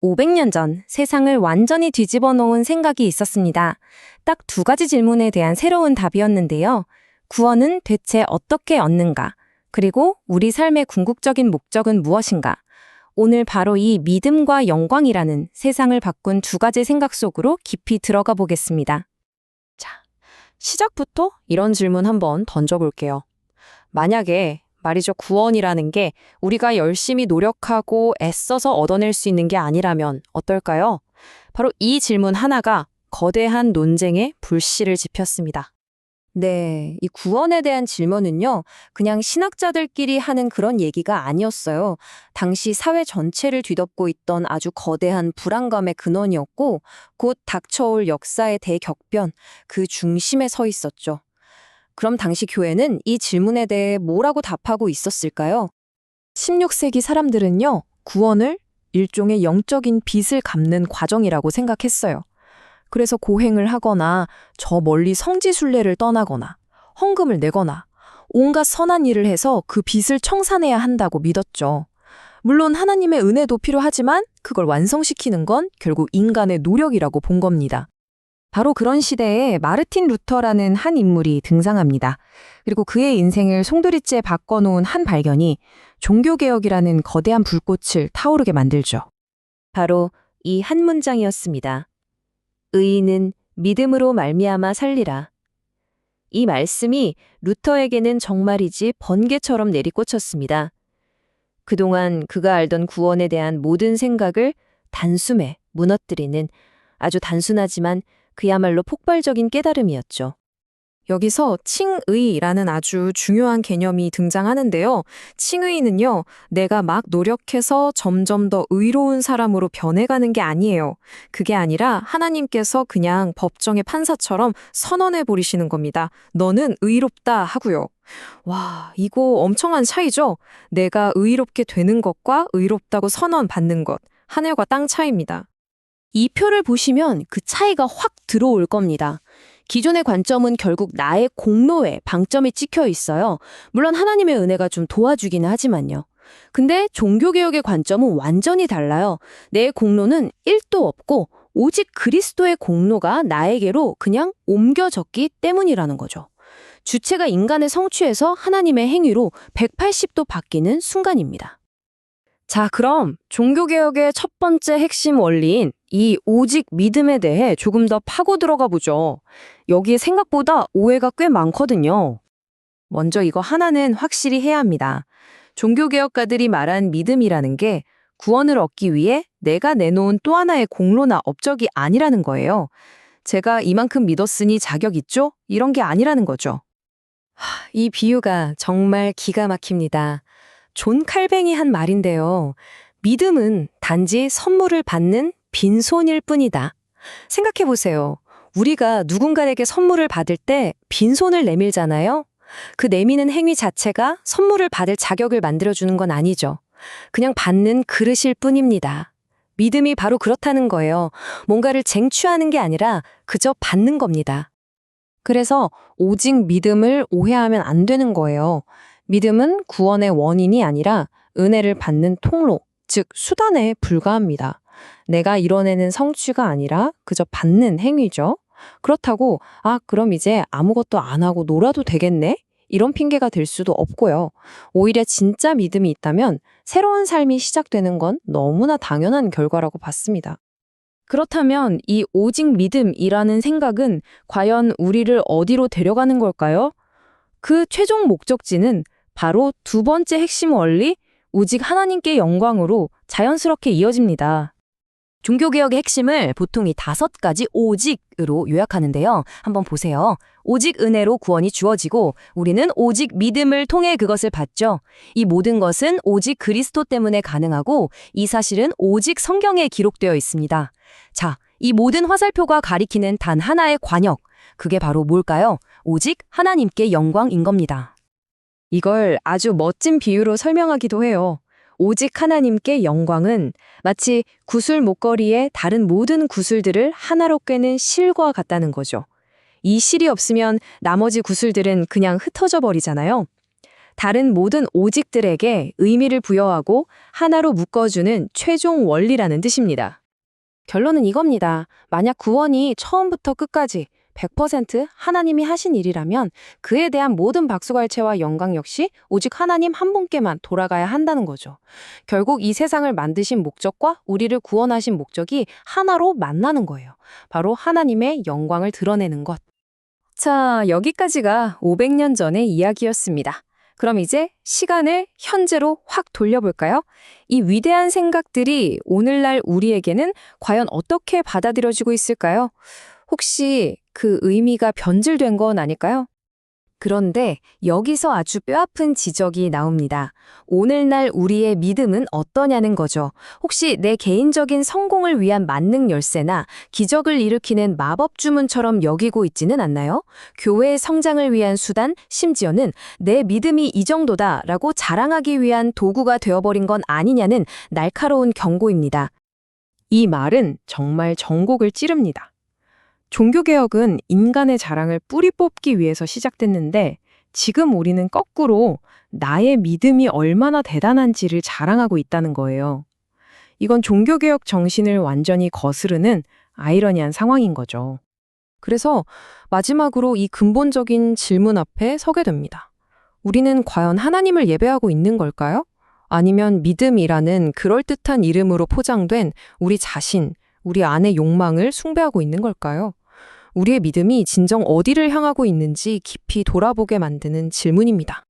500년 전 세상을 완전히 뒤집어 놓은 생각이 있었습니다. 딱 두 가지 질문에 대한 새로운 답이었는데요. 구원은 대체 어떻게 얻는가? 그리고 우리 삶의 궁극적인 목적은 무엇인가? 오늘 바로 이 믿음과 영광이라는 세상을 바꾼 두 가지 생각 속으로 깊이 들어가 보겠습니다. 자, 시작부터 이런 질문 한번 던져볼게요. 만약에 말이죠, 구원이라는 게 우리가 열심히 노력하고 애써서 얻어낼 수 있는 게 아니라면 어떨까요? 바로 이 질문 하나가 거대한 논쟁의 불씨를 지폈습니다. 네, 이 구원에 대한 질문은요, 그냥 신학자들끼리 하는 그런 얘기가 아니었어요. 당시 사회 전체를 뒤덮고 있던 아주 거대한 불안감의 근원이었고, 곧 닥쳐올 역사의 대격변, 그 중심에 서 있었죠. 그럼 당시 교회는 이 질문에 대해 뭐라고 답하고 있었을까요? 16세기 사람들은요, 구원을 일종의 영적인 빚을 갚는 과정이라고 생각했어요. 그래서 고행을 하거나 저 멀리 성지순례를 떠나거나 헌금을 내거나 온갖 선한 일을 해서 그 빚을 청산해야 한다고 믿었죠. 물론 하나님의 은혜도 필요하지만 그걸 완성시키는 건 결국 인간의 노력이라고 본 겁니다. 바로 그런 시대에 마르틴 루터라는 한 인물이 등장합니다. 그리고 그의 인생을 송두리째 바꿔놓은 한 발견이 종교개혁이라는 거대한 불꽃을 타오르게 만들죠. 바로 이 한 문장이었습니다. 의인은 믿음으로 말미암아 살리라. 이 말씀이 루터에게는 정말이지 번개처럼 내리꽂혔습니다. 그동안 그가 알던 구원에 대한 모든 생각을 단숨에 무너뜨리는 아주 단순하지만 그야말로 폭발적인 깨달음이었죠. 여기서 칭의라는 아주 중요한 개념이 등장하는데요. 칭의는요, 내가 막 노력해서 점점 더 의로운 사람으로 변해가는 게 아니에요. 그게 아니라 하나님께서 그냥 법정의 판사처럼 선언해 버리시는 겁니다. 너는 의롭다 하고요. 와, 이거 엄청난 차이죠? 내가 의롭게 되는 것과 의롭다고 선언받는 것. 하늘과 땅 차이입니다. 이 표를 보시면 그 차이가 확 들어올 겁니다. 기존의 관점은 결국 나의 공로에 방점이 찍혀 있어요. 물론 하나님의 은혜가 좀 도와주기는 하지만요. 근데 종교개혁의 관점은 완전히 달라요. 내 공로는 1도 없고 오직 그리스도의 공로가 나에게로 그냥 옮겨졌기 때문이라는 거죠. 주체가 인간의 성취에서 하나님의 행위로 180도 바뀌는 순간입니다. 자, 그럼 종교개혁의 첫 번째 핵심 원리인 이 오직 믿음에 대해 조금 더 파고 들어가 보죠. 여기에 생각보다 오해가 꽤 많거든요. 먼저 이거 하나는 확실히 해야 합니다. 종교개혁가들이 말한 믿음이라는 게 구원을 얻기 위해 내가 내놓은 또 하나의 공로나 업적이 아니라는 거예요. 제가 이만큼 믿었으니 자격 있죠? 이런 게 아니라는 거죠. 이 비유가 정말 기가 막힙니다. 존 칼뱅이 한 말인데요. 믿음은 단지 선물을 받는 빈손일 뿐이다. 생각해보세요. 우리가 누군가에게 선물을 받을 때 빈손을 내밀잖아요. 그 내미는 행위 자체가 선물을 받을 자격을 만들어주는 건 아니죠. 그냥 받는 그릇일 뿐입니다. 믿음이 바로 그렇다는 거예요. 뭔가를 쟁취하는 게 아니라 그저 받는 겁니다. 그래서 오직 믿음을 오해하면 안 되는 거예요. 믿음은 구원의 원인이 아니라 은혜를 받는 통로, 즉 수단에 불과합니다. 내가 이뤄내는 성취가 아니라 그저 받는 행위죠. 그렇다고 그럼 이제 아무것도 안 하고 놀아도 되겠네? 이런 핑계가 될 수도 없고요. 오히려 진짜 믿음이 있다면 새로운 삶이 시작되는 건 너무나 당연한 결과라고 봤습니다. 그렇다면 이 오직 믿음이라는 생각은 과연 우리를 어디로 데려가는 걸까요? 그 최종 목적지는 바로 두 번째 핵심 원리, 오직 하나님께 영광으로 자연스럽게 이어집니다. 종교개혁의 핵심을 보통 이 5가지 오직으로 요약하는데요. 한번 보세요. 오직 은혜로 구원이 주어지고 우리는 오직 믿음을 통해 그것을 받죠. 이 모든 것은 오직 그리스도 때문에 가능하고 이 사실은 오직 성경에 기록되어 있습니다. 자, 이 모든 화살표가 가리키는 단 하나의 관역. 그게 바로 뭘까요? 오직 하나님께 영광인 겁니다. 이걸 아주 멋진 비유로 설명하기도 해요. 오직 하나님께 영광은 마치 구슬 목걸이에 다른 모든 구슬들을 하나로 꿰는 실과 같다는 거죠. 이 실이 없으면 나머지 구슬들은 그냥 흩어져 버리잖아요. 다른 모든 오직들에게 의미를 부여하고 하나로 묶어주는 최종 원리라는 뜻입니다. 결론은 이겁니다. 만약 구원이 처음부터 끝까지 100% 하나님이 하신 일이라면 그에 대한 모든 박수갈채와 영광 역시 오직 하나님 한 분께만 돌아가야 한다는 거죠. 결국 이 세상을 만드신 목적과 우리를 구원하신 목적이 하나로 만나는 거예요. 바로 하나님의 영광을 드러내는 것. 자, 여기까지가 500년 전의 이야기였습니다. 그럼 이제 시간을 현재로 확 돌려볼까요? 이 위대한 생각들이 오늘날 우리에게는 과연 어떻게 받아들여지고 있을까요? 혹시 그 의미가 변질된 건 아닐까요? 그런데 여기서 아주 뼈아픈 지적이 나옵니다. 오늘날 우리의 믿음은 어떠냐는 거죠. 혹시 내 개인적인 성공을 위한 만능 열쇠나 기적을 일으키는 마법 주문처럼 여기고 있지는 않나요? 교회의 성장을 위한 수단, 심지어는 내 믿음이 이 정도다라고 자랑하기 위한 도구가 되어버린 건 아니냐는 날카로운 경고입니다. 이 말은 정말 전곡을 찌릅니다. 종교개혁은 인간의 자랑을 뿌리 뽑기 위해서 시작됐는데 지금 우리는 거꾸로 나의 믿음이 얼마나 대단한지를 자랑하고 있다는 거예요. 이건 종교개혁 정신을 완전히 거스르는 아이러니한 상황인 거죠. 그래서 마지막으로 이 근본적인 질문 앞에 서게 됩니다. 우리는 과연 하나님을 예배하고 있는 걸까요? 아니면 믿음이라는 그럴듯한 이름으로 포장된 우리 자신, 우리 안의 욕망을 숭배하고 있는 걸까요? 우리의 믿음이 진정 어디를 향하고 있는지 깊이 돌아보게 만드는 질문입니다.